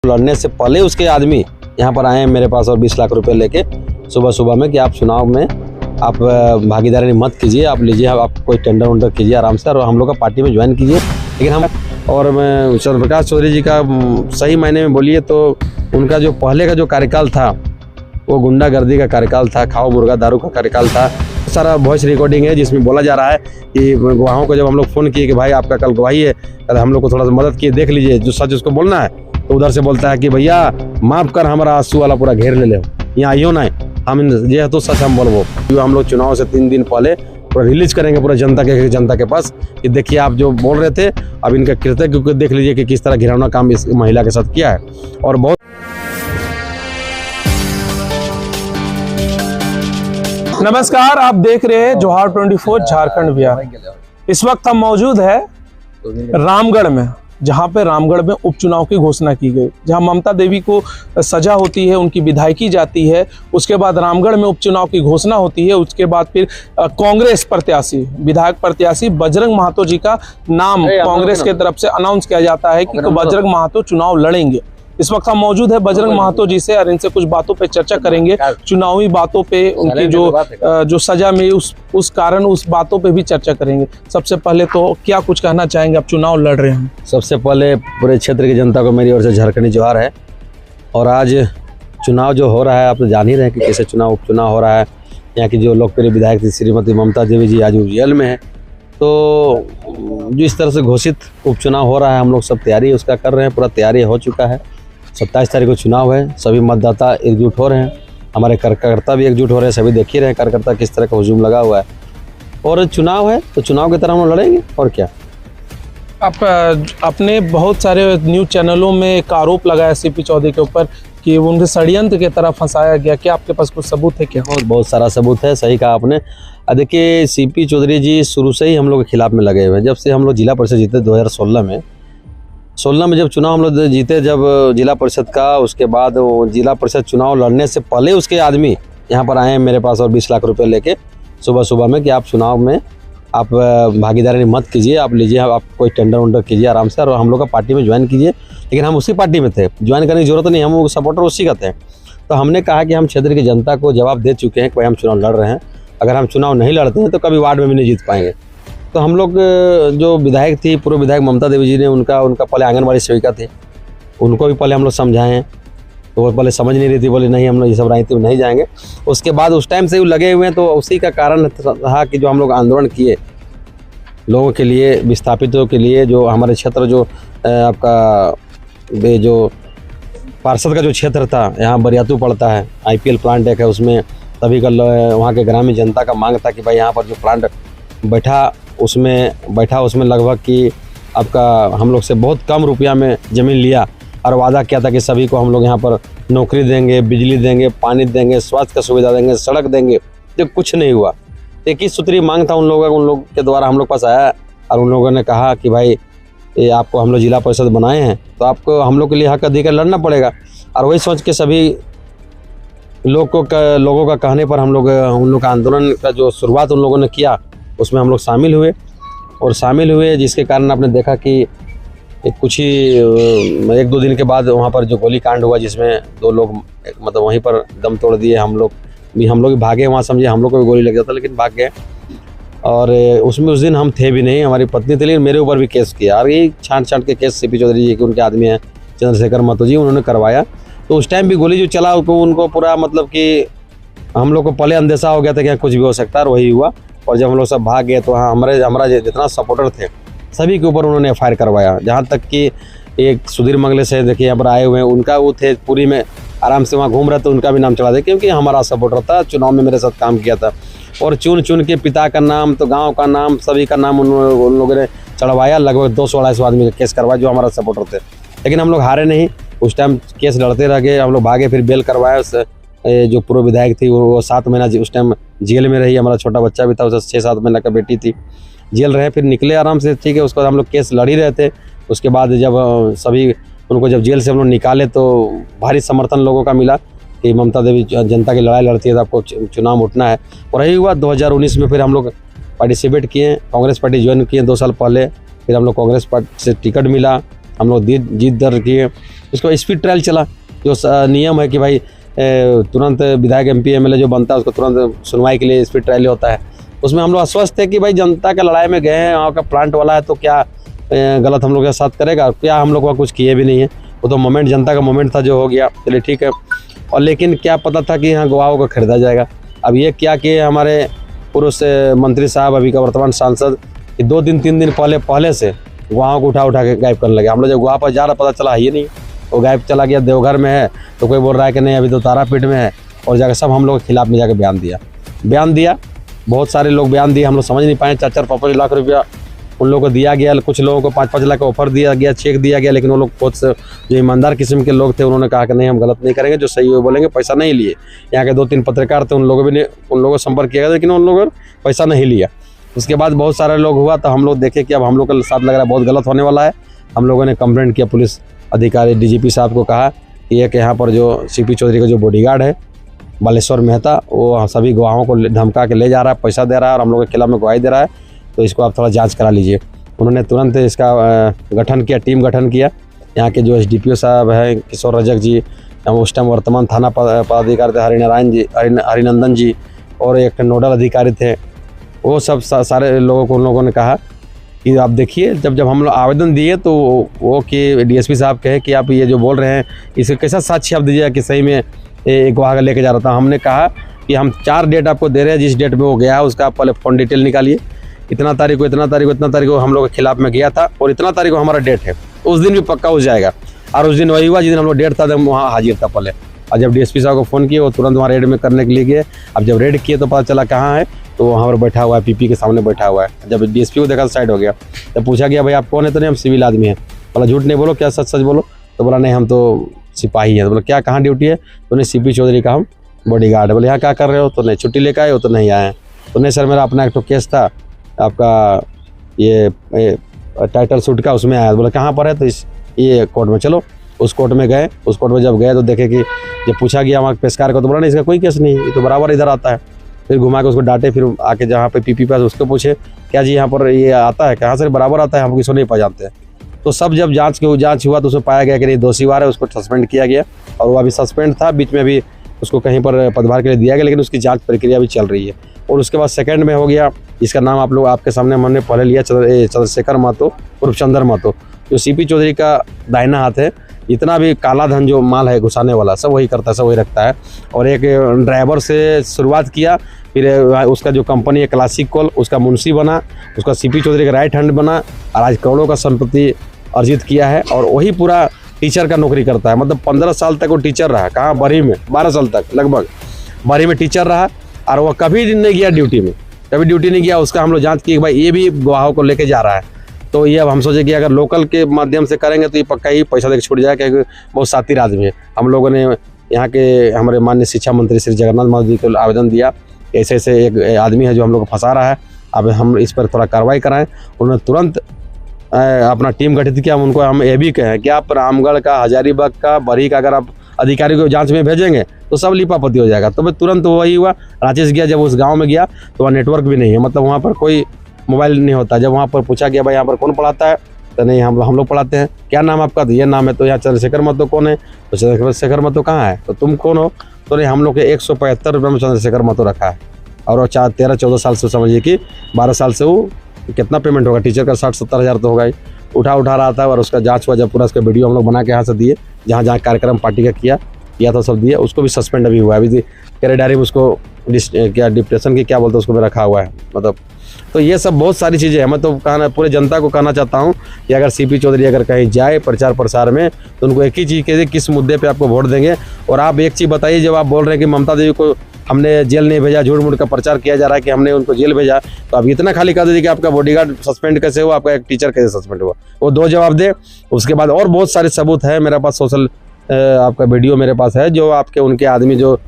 लड़ने से पहले उसके आदमी यहाँ पर आए हैं मेरे पास और 20 लाख रुपए लेके सुबह में कि आप चुनाव में आप भागीदारी मत कीजिए, आप लीजिए, आप कोई टेंडर वेंडर कीजिए आराम से और हम लोग का पार्टी में ज्वाइन कीजिए। लेकिन हम और मैं चंद्र प्रकाश चौधरी जी का सही मायने में बोलिए तो उनका जो पहले का जो कार्यकाल था वो गुंडागर्दी का कार्यकाल था, खाओ मुर्गा दारू का कार्यकाल था। सारा वॉइस रिकॉर्डिंग है जिसमें बोला जा रहा है कि गवाहों को जब हम लोग फ़ोन किए कि भाई आपका कल गवाही है, कल हम लोग को थोड़ा सा मदद किए, देख लीजिए जो सच उसको बोलना है, तो उधर से बोलता है कि भैया माफ़ कर, हमारा आंसू वाला पूरा घेर ले यहाँ आइयो ना, हम ये तो सच हम बोलबो। हम लोग चुनाव से 3 दिन पहले पूरा रिलीज करेंगे पूरा जनता के पास कि देखिए आप जो बोल रहे थे, अब इनका कृत्य देख लीजिए कि किस तरह घिनौना काम इस महिला के साथ किया है। और बहुत नमस्कार, आप देख रहे हैं जोहार 24 झारखंड बिहार। इस वक्त हम मौजूद है रामगढ़ में, जहां पे रामगढ़ में उपचुनाव की घोषणा की गई, जहां ममता देवी को सजा होती है, उनकी विधायकी जाती है, उसके बाद रामगढ़ में उपचुनाव की घोषणा होती है। उसके बाद फिर कांग्रेस प्रत्याशी, विधायक प्रत्याशी बजरंग महतो जी का नाम कांग्रेस की तरफ से अनाउंस किया जाता है कि बजरंग महतो चुनाव लड़ेंगे। इस वक्त हम मौजूद है बजरंग महतो जी से और इनसे कुछ बातों पे चर्चा करेंगे, चुनावी बातों पे, उनकी जो सजा में उस कारण उस बातों पे भी चर्चा करेंगे। सबसे पहले तो क्या कुछ कहना चाहेंगे, आप चुनाव लड़ रहे हैं? सबसे पहले पूरे क्षेत्र की जनता को मेरी ओर से झारखंडी जोहार है। और आज चुनाव जो हो रहा है आप तो जान ही रहे हैं कि कैसे उपचुनाव हो रहा है। यहाँ की जो लोकप्रिय विधायक थी श्रीमती ममता देवी जी आज जेल में है, तो जो इस तरह से घोषित उपचुनाव हो रहा है हम लोग सब तैयारी उसका कर रहे हैं, पूरा तैयारी हो चुका है। 27 तारीख को चुनाव है, सभी मतदाता एकजुट हो रहे हैं, हमारे कार्यकर्ता भी एकजुट हो रहे हैं, सभी देख ही रहे हैं कार्यकर्ता किस तरह का हुजूम लगा हुआ है। और चुनाव है तो चुनाव की तरह हम लड़ेंगे और क्या। आप अपने बहुत सारे न्यूज़ चैनलों में एक आरोप लगाया सीपी चौधरी के ऊपर कि उनके षड्यंत्र की तरफ फंसाया गया, क्या आपके पास कुछ सबूत है? क्या बहुत सारा सबूत है, सही कहा आपने। देखिए सीपी चौधरी जी शुरू से ही हम लोग के खिलाफ में लगे हुए हैं। जब से हम लोग जिला परिषद जीते 2016 में जब चुनाव हम लोग जीते, जब जिला परिषद का, उसके बाद वो जिला परिषद चुनाव लड़ने से पहले उसके आदमी यहाँ पर आए हैं मेरे पास और 20 लाख रुपए लेके सुबह में कि आप चुनाव में आप भागीदारी मत कीजिए, आप लीजिए, आप कोई टेंडर वेंडर कीजिए आराम से और हम लोग का पार्टी में ज्वाइन कीजिए। लेकिन हम उसी पार्टी में थे, ज्वाइन करने की जरूरत नहीं, हम सपोर्टर उसी का थे। तो हमने कहा कि हम क्षेत्र की जनता को जवाब दे चुके हैं कि भाई हम चुनाव लड़ रहे हैं, अगर हम चुनाव नहीं लड़ते हैं तो कभी वार्ड में भी नहीं जीत पाएंगे। तो हम लोग जो विधायक थी, पूर्व विधायक ममता देवी जी ने, उनका पहले आंगनबाड़ी सेविका थे, उनको भी पहले हम लोग समझाए हैं, तो वो पहले समझ नहीं रही थी, बोले नहीं हम लोग ये सब राजनीति में नहीं जाएंगे। उसके बाद उस टाइम से वो लगे हुए हैं, तो उसी का कारण रहा कि जो हम लोग आंदोलन किए लोगों के लिए, विस्थापितों के लिए, जो हमारे क्षेत्र जो आपका जो पार्षद का जो क्षेत्र था, यहाँ बरियातू पड़ता है, IPL प्लांट एक है, उसमें तभी का वहाँ के ग्रामीण जनता का मांग था कि भाई यहाँ पर जो प्लांट बैठा उसमें लगभग कि आपका हम लोग से बहुत कम रुपया में ज़मीन लिया और वादा किया था कि सभी को हम लोग यहाँ पर नौकरी देंगे, बिजली देंगे, पानी देंगे, स्वास्थ्य का सुविधा देंगे, सड़क देंगे। तो कुछ नहीं हुआ। 21 सूत्री मांग था उन लोग के द्वारा हम लोग पास आया और उन लोगों ने कहा कि भाई ये आपको हम लोग जिला परिषद बनाए हैं तो आपको हम लोग के लिए हक अधिकार लड़ना पड़ेगा। और वही सोच के सभी लोगों का कहने पर हम लोग उन लोग का आंदोलन का जो शुरुआत उन लोगों ने किया उसमें हम लोग शामिल हुए, जिसके कारण आपने देखा कि कुछ ही 1-2 दिन के बाद वहाँ पर जो गोली कांड हुआ, जिसमें 2 लोग मतलब वहीं पर दम तोड़ दिए। हम लोग भी भागे वहाँ, समझिए हम लोग को भी गोली लग जाता, लेकिन भाग गए। और उसमें उस दिन हम थे भी नहीं, हमारी पत्नी थी, लेकिन मेरे ऊपर भी केस किया और ये छांट के केस सीपी चौधरी जी के उनके आदमी हैं चंद्रशेखर महतो जी, उन्होंने करवाया। तो उस टाइम भी गोली जो चला उनको पूरा मतलब कि हम लोग को पहले अंदेशा हो गया था कि यहाँ कुछ भी हो सकता है, और वही हुआ। और जब हम लोग सब भाग गए तो हाँ हमारा जितना सपोर्टर थे सभी के ऊपर उन्होंने FIR करवाया। जहाँ तक कि एक सुधीर मंगले से देखिए यहाँ पर आए हुए हैं, उनका वो थे पूरी में आराम से वहाँ घूम रहे थे, उनका भी नाम चढ़ा दे, क्योंकि हमारा सपोर्टर था, चुनाव में मेरे साथ काम किया था। और चुन के पिता का नाम, तो गाँव का नाम, सभी का नाम उन लोगों ने चढ़वाया। लगभग 200-250 आदमी का केस करवाया जो हमारा सपोर्टर थे, लेकिन हम लोग हारे नहीं। उस टाइम केस लड़ते रह गए, हम लोग भागे, फिर बेल करवाया। जो पूर्व विधायक थी वो 7 महीना उस टाइम जेल में रही, हमारा छोटा बच्चा भी था, उसे 6-7 महीना का बेटी थी, जेल रहे, फिर निकले आराम से, ठीक है। उसके बाद हम लोग केस लड़ ही रहे थे। उसके बाद जब सभी उनको जब जेल से हम लोग निकाले तो भारी समर्थन लोगों का मिला कि ममता देवी जनता की लड़ाई लड़ती है तो आपको चुनाव में उठना है। और यही हुआ 2019 में फिर हम लोग पार्टिसिपेट किए, कांग्रेस पार्टी ज्वाइन किए 2 साल पहले। फिर हम लोग कांग्रेस पार्टी से टिकट मिला हम लोग जीत दर्ज किए। उसको स्पीड ट्रायल चला, जो नियम है कि भाई तुरंत विधायक MP MLA जो बनता है उसको तुरंत सुनवाई के लिए स्पीड ट्रायल होता है। उसमें हम लोग आश्वस्त थे कि भाई जनता के लड़ाई में गए हैं, वहाँ का प्लांट वाला है तो क्या गलत हम लोग के साथ करेगा, क्या हम लोग का कुछ किए भी नहीं है। वो तो मोमेंट जनता का मोमेंट था जो हो गया, चलिए ठीक है। और लेकिन क्या पता था कि यहाँ गवाहों को खरीदा जाएगा। अब ये क्या कि हमारे पूर्व से मंत्री साहब अभी का वर्तमान सांसद 2 दिन 3 दिन पहले से गवाहों को उठा के गायब करने लगे। हम लोग जब गवाह पर जा रहा पता चला ही नहीं, वो गायब चला गया, देवघर में है। तो कोई बोल रहा है कि नहीं अभी तो तारापीठ में है, और जाकर सब हम लोग के खिलाफ में जाकर बयान दिया। बहुत सारे लोग बयान दिए, हम लोग समझ नहीं पाए। 4-5 लाख रुपया उन लोगों को दिया गया, कुछ लोगों को 5-5 लाख का ऑफर दिया गया, चेक दिया गया। लेकिन वो लोग बहुत जो ईमानदार किस्म के लोग थे उन्होंने कहा कि नहीं हम गलत नहीं करेंगे, जो सही है बोलेंगे, पैसा नहीं लिए। यहाँ के 2-3 पत्रकार थे, उन लोगों को संपर्क किया गया, लेकिन उन लोगों ने पैसा नहीं लिया। उसके बाद बहुत सारे लोग हुआ तो हम लोग देखे कि अब हम लोग के साथ लग रहा है बहुत गलत होने वाला है। हम लोगों ने कंप्लेंट किया, पुलिस अधिकारी DGP साहब को कहा कि एक यहाँ पर जो CP चौधरी का जो बॉडीगार्ड है बालेश्वर मेहता, वो सभी गवाहों को धमका के ले जा रहा है, पैसा दे रहा है और हम लोगों के खिलाफ में गवाही दे रहा है, तो इसको आप थोड़ा जांच करा लीजिए। उन्होंने तुरंत इसका गठन किया, टीम गठन किया। यहाँ के जो SDPO साहब हैं किशोर रजक जी, उस टाइम वर्तमान थाना पदाधिकारी थे हरिनंदन जी, और एक नोडल अधिकारी थे। वो सब सारे लोगों को उन लोगों ने कहा कि आप देखिए, जब हम लोग आवेदन दिए तो वो कि DSP साहब कहे कि आप ये जो बोल रहे हैं इसके कैसा साक्ष्य आप दीजिएगा कि सही में एक गवाह का लेके जा रहा था। हमने कहा कि हम 4 डेट आपको दे रहे हैं, जिस डेट में वो गया है उसका आप पहले फ़ोन डिटेल निकालिए। इतना तारीख को हम लोग के खिलाफ में गया था और इतना तारीख को हमारा डेट है, उस दिन भी पक्का हो जाएगा। और उस दिन वही हुआ जिस दिन हम लोग डेट था तब वहाँ हाजिर था पहले। और जब DSP साहब को फ़ोन किए वो तुरंत वहाँ रेड में करने के लिए गए। अब जब रेड किए तो पता चला कहाँ है, तो वहाँ पर बैठा हुआ है, PP के सामने बैठा हुआ है। जब DSP को देखा तो साइड हो गया। जब पूछा गया भाई आप कौन है, तो नहीं हम सिविल आदमी हैं। बोला झूठ नहीं बोलो, क्या सच बोलो। तो बोला नहीं हम तो सिपाही हैं। तो बोला क्या कहाँ ड्यूटी है, तो नहीं CP चौधरी का हम बॉडीगार्ड है। बोले यहाँ क्या कर रहे हो, तो नहीं छुट्टी लेकर आए हो, तो नहीं आए हैं। तो नहीं सर मेरा अपना एक तो केस था आपका ये टाइटल सूट का, उसमें आया। बोला कहाँ पर है, तो ये कोर्ट में चलो। उस कोर्ट में गए। उस कोर्ट में जब गए तो देखे कि जब पूछा गया वहाँ पेशकार को, तो बोला नहीं इसका कोई केस नहीं, ये तो बराबर इधर आता है। फिर घुमा के उसको डांटे, फिर आके जहाँ पे PP पास उसको पूछे क्या जी यहाँ पर ये आता है, कहाँ से बराबर आता है, हम किसी नहीं पहचानते हैं। तो सब जब जांच हुआ तो उसमें पाया गया कि नहीं दोषीवार है, उसको सस्पेंड किया गया। और वो अभी सस्पेंड था, बीच में भी उसको कहीं पर पदभार के लिए दिया गया, लेकिन उसकी जांच प्रक्रिया भी चल रही है। और उसके बाद सेकंड में हो गया, इसका नाम आप लोग आपके सामने हमने पहले लिया, चंद्रशेखर महतो उर्फ चंदर महतो, जो CP चौधरी का दाहिना हाथ है। इतना भी काला धन जो माल है घुसाने वाला सब वही करता है, सब वही रखता है। और एक ड्राइवर से शुरुआत किया, फिर उसका जो कंपनी है क्लासिक कॉल, उसका मुंशी बना, उसका CP चौधरी का राइट हैंड बना, और आज करोड़ों का संपत्ति अर्जित किया है। और वही पूरा टीचर का नौकरी करता है, मतलब 15 साल तक वो टीचर रहा। कहाँ, बरी में 12 साल तक लगभग बरी में टीचर रहा। और वो कभी नहीं गया ड्यूटी में, कभी ड्यूटी नहीं गया। उसका हम लोग जाँच किए भाई ये भी गवाहों को लेके जा रहा है। तो ये अब हम सोचे कि अगर लोकल के माध्यम से करेंगे तो ये पक्का ही पैसा देकर छूट जाएगा, क्योंकि बहुत शातिर आदमी है। हम लोगों ने यहाँ के हमारे माननीय शिक्षा मंत्री श्री जगन्नाथ महतो जी को आवेदन दिया, ऐसे एक आदमी है जो हम लोग को फंसा रहा है, अब हम इस पर थोड़ा कार्रवाई कराएं। उन्होंने तुरंत अपना टीम गठित किया। उनको हम ये भी कहें कि आप रामगढ़ का, हजारीबाग का, बरी का अगर आप अधिकारी को जांच में भेजेंगे तो सब लिपापति हो जाएगा। तो भाई तुरंत वही हुआ। रांची गया, जब उस गांव में गया तो वहाँ नेटवर्क भी नहीं है, मतलब वहाँ पर कोई मोबाइल नहीं होता। जब वहाँ पर पूछा गया भाई यहाँ पर कौन पढ़ाता है, तो नहीं हम लोग पढ़ाते हैं। क्या नाम आपका, तो ये नाम है। तो यहाँ चंद्रशेखर महतो कौन है, तो चंद्रशेखर महतो कहाँ है, तो तुम कौन हो, तो नहीं हम लोग के 175 रुपये में चंद्रशेखर महतो रखा है। और वो 13-14 साल से, समझिए कि 12 साल से वो कितना पेमेंट होगा, टीचर का 60-70 हज़ार तो होगा ही। उठा रहा था। और उसका जांच हुआ, जब पूरा उसका वीडियो हम लोग बना के यहाँ से दिए, जहाँ कार्यक्रम पार्टी का किया था सब दिए। उसको भी सस्पेंड अभी हुआ है, अभी केरे डायरी में उसको क्या डिप्रेशन की क्या बोलते हैं उसको भी रखा हुआ है, मतलब। तो ये सब बहुत सारी चीज़ें हैं। मैं तो पूरे जनता को कहना चाहता हूँ कि अगर CP चौधरी अगर कहीं जाए प्रचार प्रसार में, तो उनको एक ही चीज़ कहिए किस मुद्दे पे आपको वोट देंगे। और आप एक चीज़ बताइए, जब आप बोल रहे हैं कि ममता देवी को हमने जेल नहीं भेजा, झूठ मूठ का प्रचार किया जा रहा है कि हमने उनको जेल भेजा, तो आप इतना खाली कह दीजिए कि आपका बॉडीगार्ड सस्पेंड कैसे हुआ, आपका एक टीचर कैसे सस्पेंड हुआ, वो 2 जवाब दे। उसके बाद और बहुत सारे सबूत है मेरे पास, सोशल आपका वीडियो मेरे पास है, जो आपके उनके आदमी जो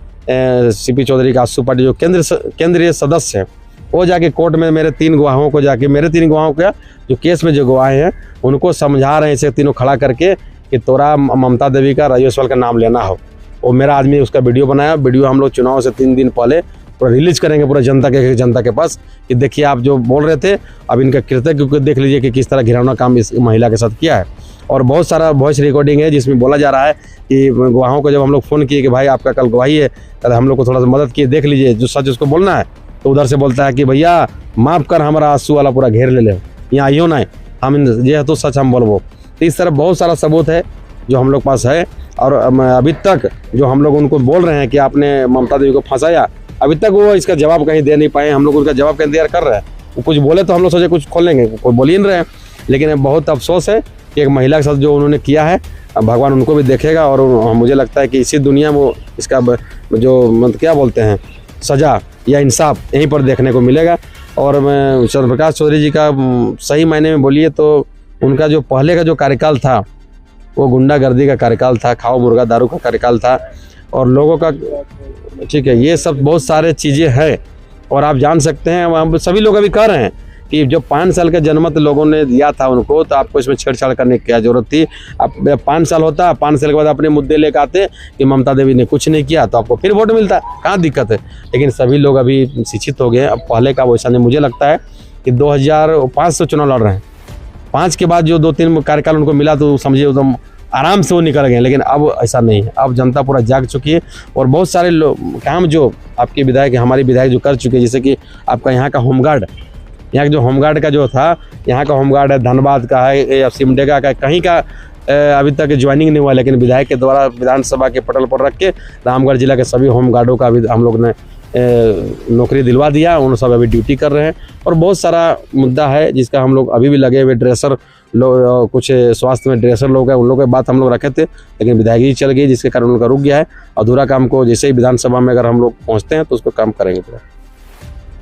CP चौधरी का आसू पार्टी जो केंद्रीय सदस्य है, वो जाके कोर्ट में मेरे 3 गवाहों को जो केस में जो गवाह हैं उनको समझा रहे हैं, इसे तीनों खड़ा करके कि तोरा ममता देवी का, राजेश्वर का नाम लेना हो। वो मेरा आदमी उसका वीडियो बनाया। वीडियो हम लोग चुनाव से 3 दिन पहले पूरा रिलीज करेंगे पूरा जनता के पास, कि देखिए आप जो बोल रहे थे, अब इनका कृत्य क्योंकि देख लीजिए कि किस तरह घिनौना काम इस महिला के साथ किया है। और बहुत सारा वॉइस रिकॉर्डिंग है जिसमें बोला जा रहा है कि गवाहों को जब हम लोग फ़ोन किए कि भाई आपका कल गवाही है, तो हम लोग को थोड़ा सा मदद किए, देख लीजिए जो सच उसको बोलना है, तो उधर से बोलता है कि भैया माफ़ कर, हमारा आंसू वाला पूरा घेर ले यहाँ आइयो ना, हम ये तो सच हम बोलबो। तो इस तरह बहुत सारा सबूत है जो हम लोग पास है। और अभी तक जो हम लोग उनको बोल रहे हैं कि आपने ममता देवी को फंसाया, अभी तक वो इसका जवाब कहीं दे नहीं पाए। हम लोग उनका जवाब का इंतजार कर रहे हैं, वो कुछ बोले तो हम लोग सोचे कुछ खोलेंगे, कोई बोल ही नहीं रहे हैं। लेकिन बहुत अफसोस है कि एक महिला के साथ जो उन्होंने किया है, अब भगवान उनको भी देखेगा। और मुझे लगता है कि इसी दुनिया में वो इसका जो मतलब क्या बोलते हैं सज़ा या इंसाफ यहीं पर देखने को मिलेगा। और मैं चंद्रप्रकाश चौधरी जी का सही मायने में बोलिए तो उनका जो पहले का जो कार्यकाल था वो गुंडागर्दी का कार्यकाल था, खाओ मुर्गा दारू का कार्यकाल था, और लोगों का ठीक है ये सब बहुत सारे चीज़ें हैं। और आप जान सकते हैं, हम सभी लोग अभी कह रहे हैं कि जो 5 साल का जनमत लोगों ने दिया था उनको, तो आपको इसमें छेड़छाड़ करने की क्या जरूरत थी। अब 5 साल होता, 5 साल के बाद अपने मुद्दे लेकर आते कि ममता देवी ने कुछ नहीं किया, तो आपको फिर वोट मिलता, कहाँ दिक्कत है। लेकिन सभी लोग अभी शिक्षित हो गए। अब पहले का वैसा नहीं, मुझे लगता है कि 2005 से चुनाव लड़ रहे हैं, 5 के बाद जो 2-3 कार्यकाल उनको मिला तो समझिए एकदम आराम से वो निकल गए। लेकिन अब ऐसा नहीं है, अब जनता पूरा जाग चुकी है। और बहुत सारे लोग काम जो आपके विधायक, हमारी विधायक जो कर चुके हैं, जैसे कि आपका यहाँ का होमगार्ड, यहाँ जो होमगार्ड का जो था, यहाँ का होमगार्ड है धनबाद का है या सिमडेगा का, कहीं का अभी तक ज्वाइनिंग नहीं हुआ, लेकिन विधायक के द्वारा विधानसभा के पटल पर रख के रामगढ़ जिला के सभी होमगार्डों का भी हम लोग ने नौकरी दिलवा दिया, उन सब अभी ड्यूटी कर रहे हैं। और बहुत सारा मुद्दा है जिसका हम लोग अभी भी लगे हुए, ड्रेसर लोग, कुछ स्वास्थ्य में ड्रेसर लोग हैं, उन लोगों की बात हम लोग रखे थे, लेकिन विधायक जी चल गई, जिसके कारण उनका रुक गया है। अधूरा काम को जैसे ही विधानसभा में अगर हम लोग पहुँचते हैं तो उसको काम करेंगे पूरा।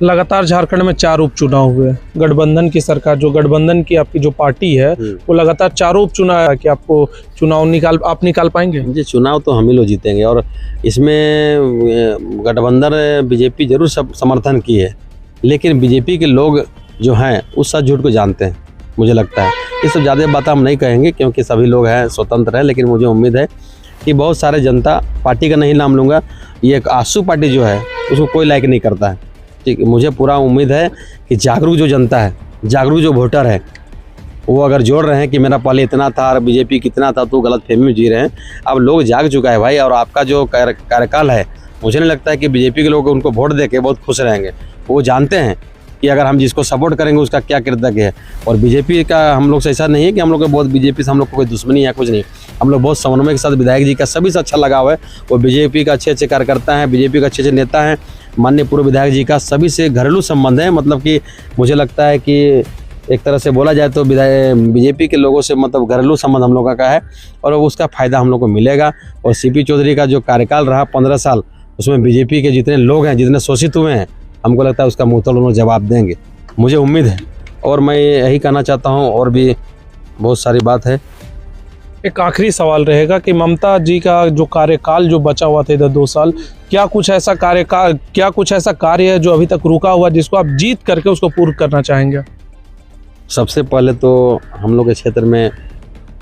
लगातार झारखंड में 4 उपचुनाव हुए, गठबंधन की सरकार, जो गठबंधन की आपकी जो पार्टी है वो लगातार 4 उपचुनाव है कि आपको चुनाव निकाल पाएंगे? जी, चुनाव तो हम ही लोग जीतेंगे। और इसमें गठबंधन बीजेपी जरूर सब समर्थन की है, लेकिन बीजेपी के लोग जो हैं उस सच झूठ को जानते हैं। मुझे लगता है ये सब ज़्यादा बात हम नहीं कहेंगे क्योंकि सभी लोग हैं, स्वतंत्र है। लेकिन मुझे उम्मीद है कि बहुत सारे जनता, पार्टी का नहीं नाम लूँगा, ये एक आसू पार्टी जो है उसको कोई लाइक नहीं करता है। ठीक, मुझे पूरा उम्मीद है कि जागरूक जो जनता है, जागरूक जो वोटर है, वो अगर जोड़ रहे हैं कि मेरा पहले इतना था और बीजेपी कितना था, तो गलत फहमी में जी रहे हैं। अब लोग जाग चुका है भाई। और आपका जो कार्यकाल है, मुझे नहीं लगता है कि बीजेपी के लोग उनको वोट दे के बहुत खुश रहेंगे। वो जानते हैं कि अगर हम जिसको सपोर्ट करेंगे उसका क्या कृतज्ञ है। और बीजेपी का हम लोग से ऐसा नहीं है कि हम लोग को बहुत, बीजेपी से हम लोग को कोई दुश्मनी है, कुछ नहीं। हम लोग बहुत समन्वय के साथ, विधायक जी का सभी से अच्छा लगाव है। वो बीजेपी का अच्छे कार्यकर्ता हैं, बीजेपी का अच्छे नेता हैं। माननीय पूर्व विधायक जी का सभी से घरेलू संबंध है। मतलब कि मुझे लगता है कि एक तरह से बोला जाए तो बीजेपी के लोगों से मतलब घरेलू संबंध हम लोगों का है, और उसका फ़ायदा हम लोग को मिलेगा। और सीपी चौधरी का जो कार्यकाल रहा 15 साल, उसमें बीजेपी के जितने लोग हैं, जितने शोषित हुए हैं, हमको लगता है उसका मुंहतोड़ उन्होंने जवाब देंगे, मुझे उम्मीद है। और मैं यही कहना चाहता हूँ, और भी बहुत सारी बात है। एक आखिरी सवाल रहेगा कि ममता जी का जो कार्यकाल जो बचा हुआ था इधर 2 साल, क्या कुछ ऐसा कार्य है जो अभी तक रुका हुआ, जिसको आप जीत करके उसको पूर्ण करना चाहेंगे? सबसे पहले तो हम लोग के क्षेत्र में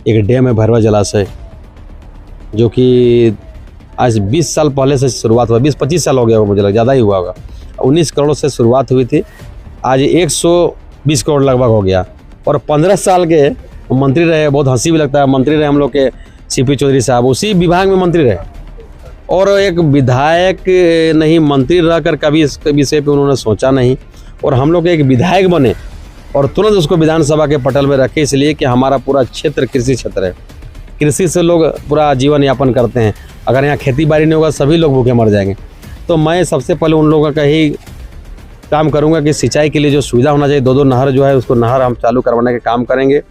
एक डैम है, भैरवा जलाशय, जो कि आज 20 साल पहले से शुरुआत हुआ, 20-25 साल हो गया होगा, मुझे लगा ज़्यादा ही हुआ होगा। 19 करोड़ से शुरुआत हुई थी, आज 120 करोड़ लगभग हो गया। और 15 साल के मंत्री रहे, बहुत हंसी भी लगता है, मंत्री रहे हम लोग के सीपी चौधरी साहब, उसी विभाग में मंत्री रहे। और एक विधायक नहीं, मंत्री रहकर कभी इस विषय पे उन्होंने सोचा नहीं। और हम लोग एक विधायक बने और तुरंत उसको विधानसभा के पटल में रखे, इसलिए कि हमारा पूरा क्षेत्र कृषि क्षेत्र है। कृषि से लोग पूरा जीवन यापन करते हैं। अगर यहाँ खेती बाड़ी नहीं होगा, सभी लोग भूखे मर जाएंगे। तो मैं सबसे पहले उन लोगों का ही काम करूँगा कि सिंचाई के लिए जो सुविधा होना चाहिए, 2-2 नहर जो है, उसको नहर हम चालू करवाने का काम करेंगे।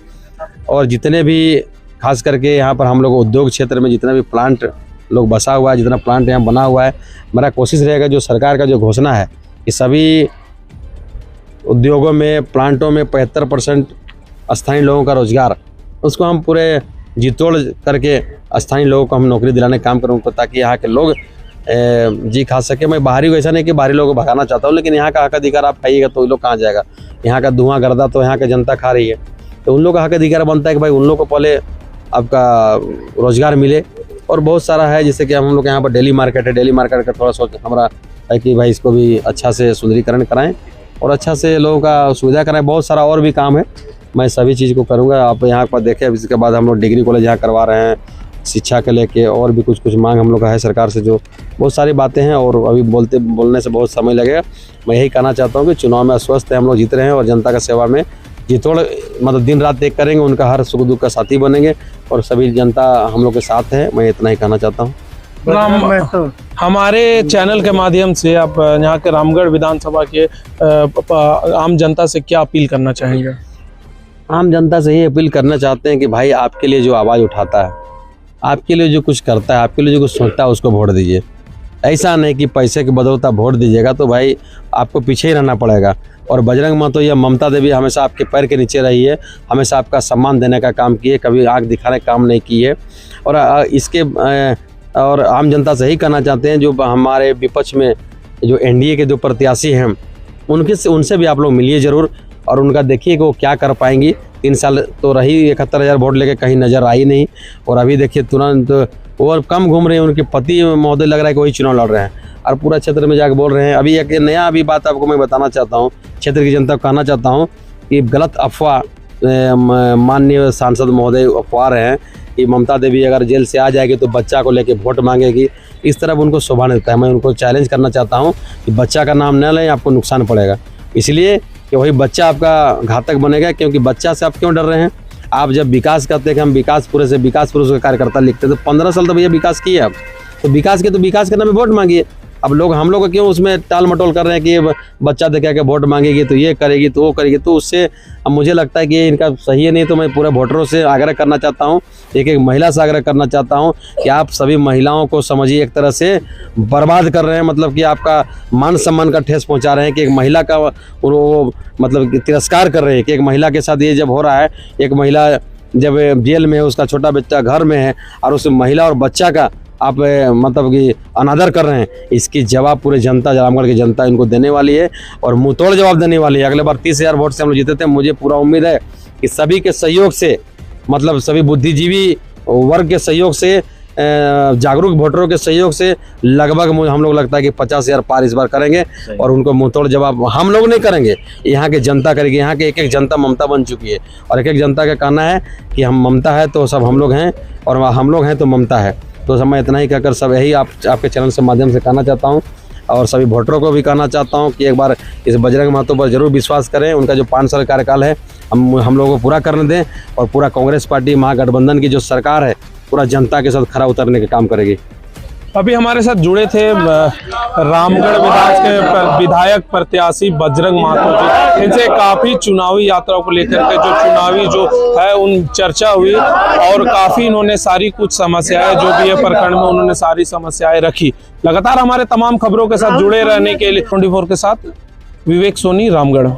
और जितने भी खास करके यहाँ पर हम लोग उद्योग क्षेत्र में जितना भी प्लांट लोग बसा हुआ है, जितना प्लांट यहाँ बना हुआ है, मेरा कोशिश रहेगा जो सरकार का जो घोषणा है कि सभी उद्योगों में, प्लांटों में 75% स्थानीय लोगों का रोजगार, उसको हम पूरे जीतोड़ करके स्थानीय लोगों को हम नौकरी दिलाने का काम करूँगा, ताकि यहाँ के लोग जी खा सके। मैं बाहरी वैसा नहीं कि बाहरी लोगों को भगाना चाहता हूँ, लेकिन यहाँ का हक अधिकार आप खाइएगा तो लोग कहाँ जाएगा। यहाँ का धुआं गर्दा तो यहाँ की जनता खा रही है, तो उन लोग का हक अधिकार बनता है कि भाई उन लोग को पहले आपका रोजगार मिले। और बहुत सारा है, जैसे कि हम लोग यहाँ पर डेली मार्केट है, डेली मार्केट का थोड़ा सोच हमारा है कि भाई इसको भी अच्छा से सुंदरीकरण कराएं और अच्छा से लोगों का सुविधा कराएं। बहुत सारा और भी काम है मैं सभी चीज़ को करूँगा। आप यहाँ पर देखें, इसके बाद हम लोग डिग्री कॉलेज यहाँ करवा रहे हैं, शिक्षा के लेके और भी कुछ मांग हम लोग का है सरकार से, जो बहुत सारी बातें हैं और अभी बोलने से बहुत समय लगेगा। मैं यही कहना चाहता हूँ कि चुनाव में आश्वस्त है, हम लोग जीत रहे हैं और जनता का सेवा में जितोड़ मतलब दिन रात एक करेंगे, उनका हर सुख दुख का साथी बनेंगे और सभी जनता हम लोग के साथ है। मैं इतना ही कहना चाहता हूँ। हमारे चैनल के माध्यम से आप यहाँ के रामगढ़ विधानसभा के आम जनता से क्या अपील करना चाहेंगे? आम जनता से ही अपील करना चाहते हैं कि भाई आपके लिए जो आवाज़ उठाता है, आपके लिए जो कुछ करता है, आपके लिए जो कुछ सोचता है, उसको वोट दीजिए। ऐसा नहीं कि पैसे की बदौलत आप वोट दीजिएगा तो भाई आपको पीछे ही रहना पड़ेगा। और बजरंग महतो या ममता देवी हमेशा आपके पैर के नीचे रही है, हमेशा आपका सम्मान देने का काम किए, कभी आंख दिखाने का काम नहीं किए। और आम जनता से ही कहना चाहते हैं, जो हमारे विपक्ष में जो एनडीए के जो प्रत्याशी हैं उनसे भी आप लोग मिलिए ज़रूर और उनका देखिए कि वो क्या कर पाएंगी। 3 साल तो रही, 71,000 वोट लेके कहीं नज़र आई नहीं और अभी देखिए तुरंत वो कम घूम रहे हैं। उनके पति महोदय लग रहा है कि वही चुनाव लड़ रहे हैं और पूरा क्षेत्र में जाकर बोल रहे हैं। अभी एक नया बात आपको मैं बताना चाहता हूँ, क्षेत्र की जनता को कहना चाहता हूँ कि गलत अफवाह माननीय सांसद महोदय अफवाह रहे हैं कि ममता देवी अगर जेल से आ जाएगी तो बच्चा को लेके वोट मांगेगी। इस तरफ उनको शोभा नहीं देता है। मैं उनको चैलेंज करना चाहता हूँ कि बच्चा का नाम न लें, आपको नुकसान पड़ेगा, इसलिए कि वही बच्चा आपका घातक बनेगा। क्योंकि बच्चा से आप क्यों डर रहे हैं? आप जब विकास करते हैं कि हम विकास पुरुष का कार्यकर्ता लिखते तो 15 साल तो भैया विकास किए आप, तो विकास के नाम में वोट मांगिए। अब हम लोग क्यों उसमें टाल मटोल कर रहे हैं कि ये बच्चा देखा के वोट मांगेगी तो ये करेगी तो वो करेगी, तो उससे अब मुझे लगता है कि इनका सही है नहीं। तो मैं पूरे वोटरों से आग्रह करना चाहता हूँ, एक महिला से आग्रह करना चाहता हूँ कि आप सभी महिलाओं को समझिए, एक तरह से बर्बाद कर रहे हैं, मतलब कि आपका मान सम्मान का ठेस पहुँचा रहे हैं कि एक महिला का वो मतलब तिरस्कार कर रहे हैं कि एक महिला के साथ ये जब हो रहा है, एक महिला जब जेल में है, उसका छोटा बच्चा घर में है और उस महिला और बच्चा का आप मतलब कि अनादर कर रहे हैं। इसकी जवाब पूरे जनता, रामगढ़ की जनता इनको देने वाली है और मुंह तोड़ जवाब देने वाली है। अगले बार 30,000 वोट से हम लोग जीते थे। मुझे पूरा उम्मीद है कि सभी के सहयोग से, मतलब सभी बुद्धिजीवी वर्ग के सहयोग से, जागरूक वोटरों के सहयोग से लगभग हम लोग लगता है कि 50,000 पार इस बार करेंगे और उनको मुंह तोड़ जवाब हम लोग नहीं करेंगे, यहाँ के जनता करेगी। यहाँ के एक जनता ममता बन चुकी है और एक जनता का कहना है कि हम ममता है तो सब हम लोग हैं और हम लोग हैं तो ममता है। तो मैं इतना ही कहकर सब यही आपके चैनल से माध्यम से कहना चाहता हूँ और सभी वोटरों को भी कहना चाहता हूँ कि एक बार इस बजरंग महतो पर जरूर विश्वास करें। उनका जो 5 साल कार्यकाल है हम लोगों को पूरा करने दें और पूरा कांग्रेस पार्टी महागठबंधन की जो सरकार है पूरा जनता के साथ खरा उतरने का काम करेगी। अभी हमारे साथ जुड़े थे रामगढ़ के विधायक प्रत्याशी बजरंग महतो जी। इनसे काफी चुनावी यात्राओं को लेकर के जो चुनावी जो है उन चर्चा हुई और काफी इन्होंने सारी कुछ समस्याएं जो भी है प्रखंड में उन्होंने सारी समस्याएं रखी। लगातार हमारे तमाम खबरों के साथ जुड़े रहने के लिए 24 के साथ विवेक सोनी, रामगढ़।